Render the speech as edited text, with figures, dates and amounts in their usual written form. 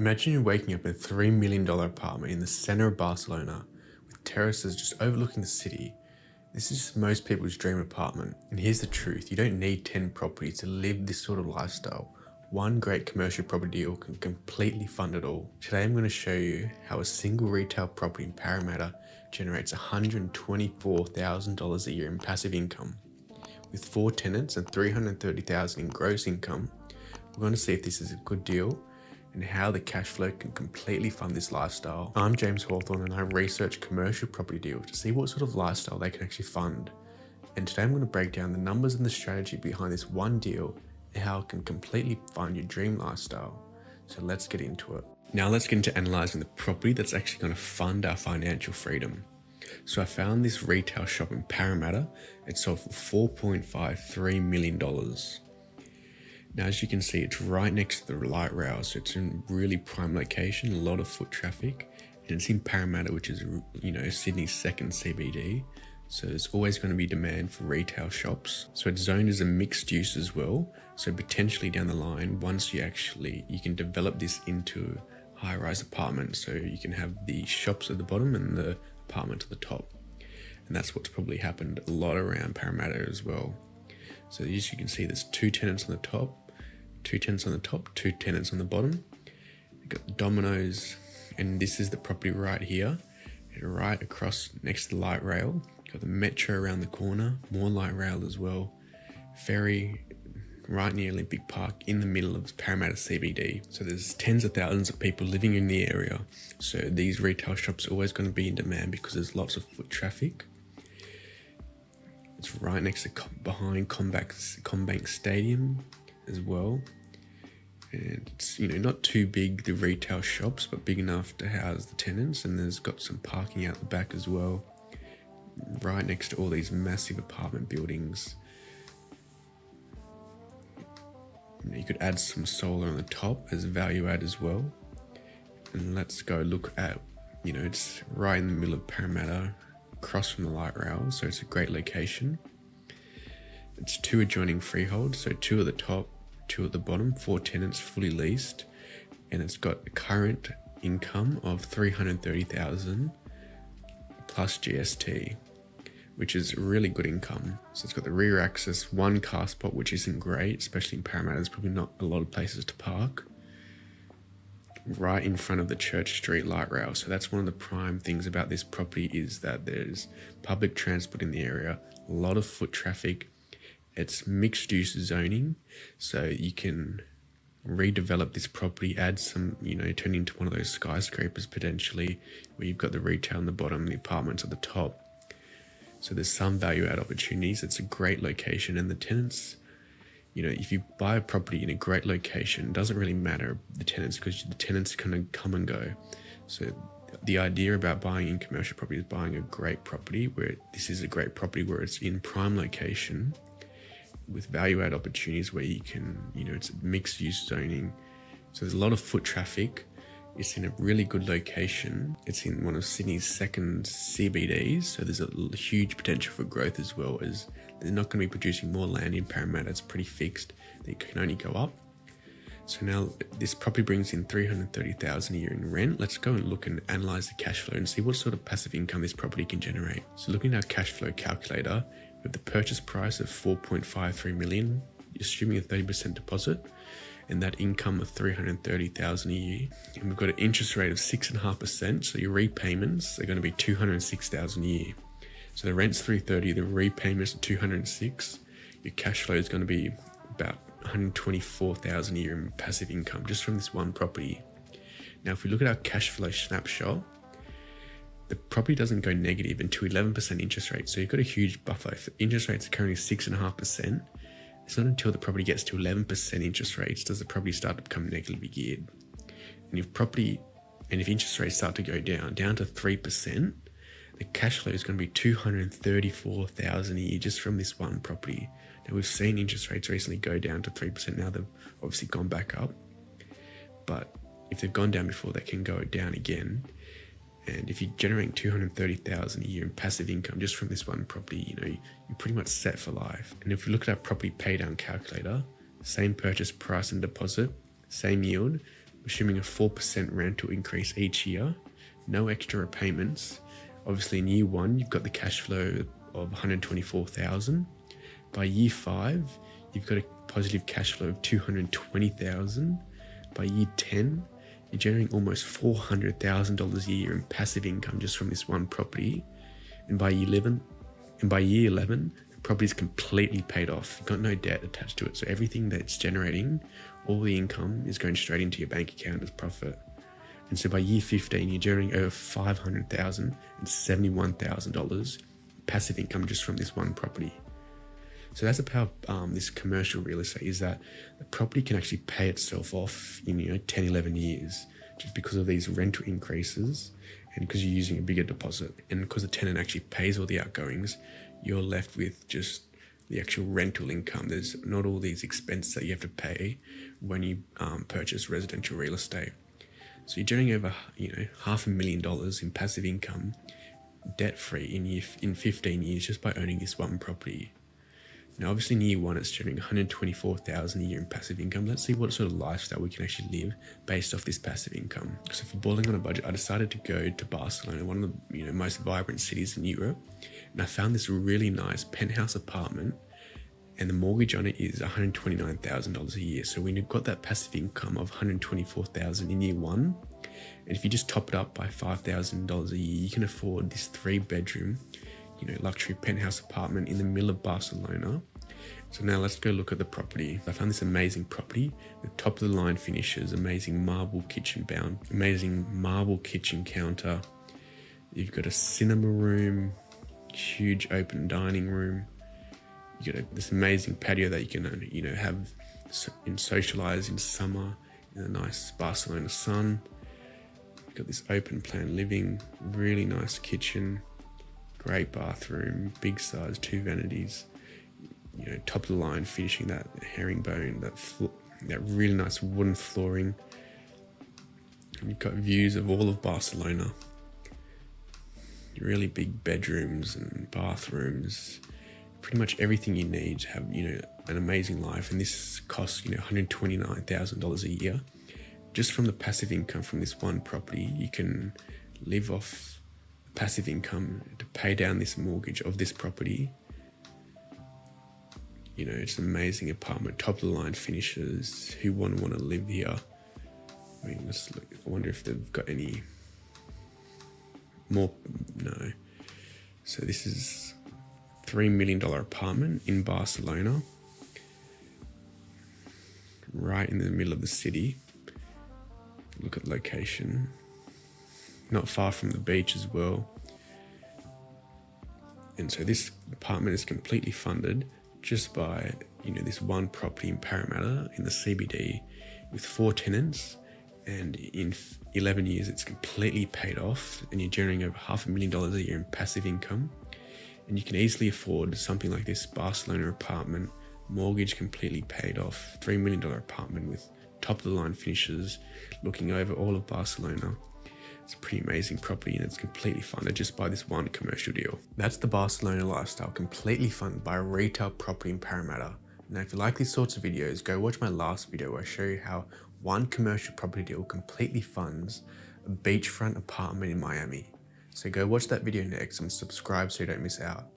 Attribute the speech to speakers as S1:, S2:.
S1: Imagine you're waking up in a $3 million apartment in the center of Barcelona with terraces just overlooking the city. This is just most people's dream apartment. And here's the truth, you don't need 10 properties to live this sort of lifestyle. One great commercial property deal can completely fund it all. Today I'm going to show you how a single retail property in Parramatta generates $124,000 a year in passive income. With 4 tenants and $330,000 in gross income, we're going to see if this is a good deal and how the cash flow can completely fund this lifestyle. I'm James Hawthorne and I research commercial property deals to see what sort of lifestyle they can actually fund. And today I'm going to break down the numbers and the strategy behind this one deal and how it can completely fund your dream lifestyle. So let's get into it. Now let's get into analysing the property that's actually going to fund our financial freedom. So I found this retail shop in Parramatta. It sold for $4.53 million. Now, as you can see, it's right next to the light rail, so it's in a really prime location, a lot of foot traffic, and it's in Parramatta, which is, Sydney's second CBD. So there's always going to be demand for retail shops. So it's zoned as a mixed use as well. So potentially down the line, once you can develop this into high-rise apartments. So you can have the shops at the bottom and the apartment at the top. And that's what's probably happened a lot around Parramatta as well. So as you can see, there's 2 tenants on the top, 2 tenants on the top, 2 tenants on the bottom. You've got the Domino's, and this is the property right here, and right across next to the light rail. You've got the metro around the corner, more light rail as well. Ferry right near Olympic Park in the middle of Parramatta CBD. So there's tens of thousands of people living in the area. So these retail shops are always going to be in demand because there's lots of foot traffic. It's right next to behind Combank Stadium as well. And it's, not too big, the retail shops, but big enough to house the tenants. And there's got some parking out the back as well. Right next to all these massive apartment buildings. You could add some solar on the top as value add as well. And let's go look at, it's right in the middle of Parramatta, across from the light rail, so it's a great location. It's 2 adjoining freeholds, so 2 at the top, 2 at the bottom, 4 tenants fully leased, and it's got a current income of $330,000 plus GST, which is really good income. So it's got the rear access, 1 car spot, which isn't great, especially in Parramatta. There's probably not a lot of places to park. Right in front of the Church Street light rail. So that's one of the prime things about this property is that there's public transport in the area, a lot of foot traffic. It's mixed use zoning, so you can redevelop this property, add some, turn into one of those skyscrapers potentially, where you've got the retail on the bottom, the apartments at the top. So there's some value add opportunities. It's a great location, and the tenants, if you buy a property in a great location, it doesn't really matter the tenants, because the tenants kind of come and go. So the idea about buying in commercial property is buying a great property where this is a great property where it's in prime location with value add opportunities where you can, it's mixed use zoning. So there's a lot of foot traffic. It's in a really good location. It's in one of Sydney's second CBDs. So there's a huge potential for growth as well, as they're not going to be producing more land in Parramatta. It's pretty fixed. They can only go up. So now this property brings in $330,000 a year in rent. Let's go and look and analyze the cash flow and see what sort of passive income this property can generate. So looking at our cash flow calculator, with the purchase price of $4.53 million, assuming a 30% deposit, and that income of $330,000 a year, and we've got an interest rate of 6.5%. So your repayments are going to be $206,000 a year. So the rent's $330,000, the repayments are $206,000. Your cash flow is going to be about $124,000 a year in passive income just from this one property. Now, if we look at our cash flow snapshot, the property doesn't go negative until 11% interest rate. So you've got a huge buffer. If the interest rates are currently 6.5%, it's not until the property gets to 11% interest rates does the property start to become negatively geared. And if interest rates start to go down to 3%, the cash flow is going to be $234,000 a year just from this one property. Now we've seen interest rates recently go down to 3%. Now they've obviously gone back up, but if they've gone down before, they can go down again. And if you're generating $230,000 a year in passive income just from this one property, you're pretty much set for life. And if you look at our property pay down calculator, same purchase price and deposit, same yield, assuming a 4% rental increase each year, no extra repayments. Obviously in year 1, you've got the cash flow of 124,000. By year 5, you've got a positive cash flow of 220,000. By year 10, you're generating almost $400,000 a year in passive income just from this one property. And by year 11, the property's completely paid off. You've got no debt attached to it. So everything that it's generating, all the income is going straight into your bank account as profit. And so by year 15, you're generating over $500,000 and $71,000 passive income just from this one property. So that's the power of this commercial real estate, is that the property can actually pay itself off in 10, 11 years just because of these rental increases and because you're using a bigger deposit. And because the tenant actually pays all the outgoings, you're left with just the actual rental income. There's not all these expenses that you have to pay when you purchase residential real estate. So you're generating over $500,000 in passive income, debt-free in 15 years just by owning this one property. Now, obviously in year 1, it's generating 124,000 a year in passive income. Let's see what sort of lifestyle we can actually live based off this passive income. So for balling on a budget, I decided to go to Barcelona, one of the most vibrant cities in Europe. And I found this really nice penthouse apartment, and the mortgage on it is $129,000 a year. So when you've got that passive income of $124,000 in year 1, and if you just top it up by $5,000 a year, you can afford this 3-bedroom luxury penthouse apartment in the middle of Barcelona. So now let's go look at the property. I found this amazing property with top of the line finishes, amazing marble kitchen counter. You've got a cinema room, huge open dining room. You got this amazing patio that you can have and socialize in summer in the nice Barcelona sun. You've got this open plan living, really nice kitchen, great bathroom, big size, 2 vanities, top of the line finishing, that herringbone, that really nice wooden flooring. And you've got views of all of Barcelona, really big bedrooms and bathrooms, pretty much everything you need to have an amazing life. And this costs $129,000 a year just from the passive income from this one property. You can live off passive income to pay down this mortgage of this property. It's an amazing apartment, top of the line finishes. Who want to live here? I mean, let's look. I wonder if they've got any more. No. So this is $3 million apartment in Barcelona, right in the middle of the city. Look at location. Not far from the beach as well. And so this apartment is completely funded just by this one property in Parramatta in the CBD with 4 tenants, and in 11 years it's completely paid off, and you're generating over $500,000 a year in passive income. And you can easily afford something like this Barcelona apartment, mortgage completely paid off, $3 million apartment with top of the line finishes, looking over all of Barcelona. It's a pretty amazing property, and it's completely funded just by this one commercial deal. That's the Barcelona lifestyle, completely funded by a retail property in Parramatta. Now, if you like these sorts of videos, go watch my last video where I show you how one commercial property deal completely funds a beachfront apartment in Miami. So go watch that video next and subscribe so you don't miss out.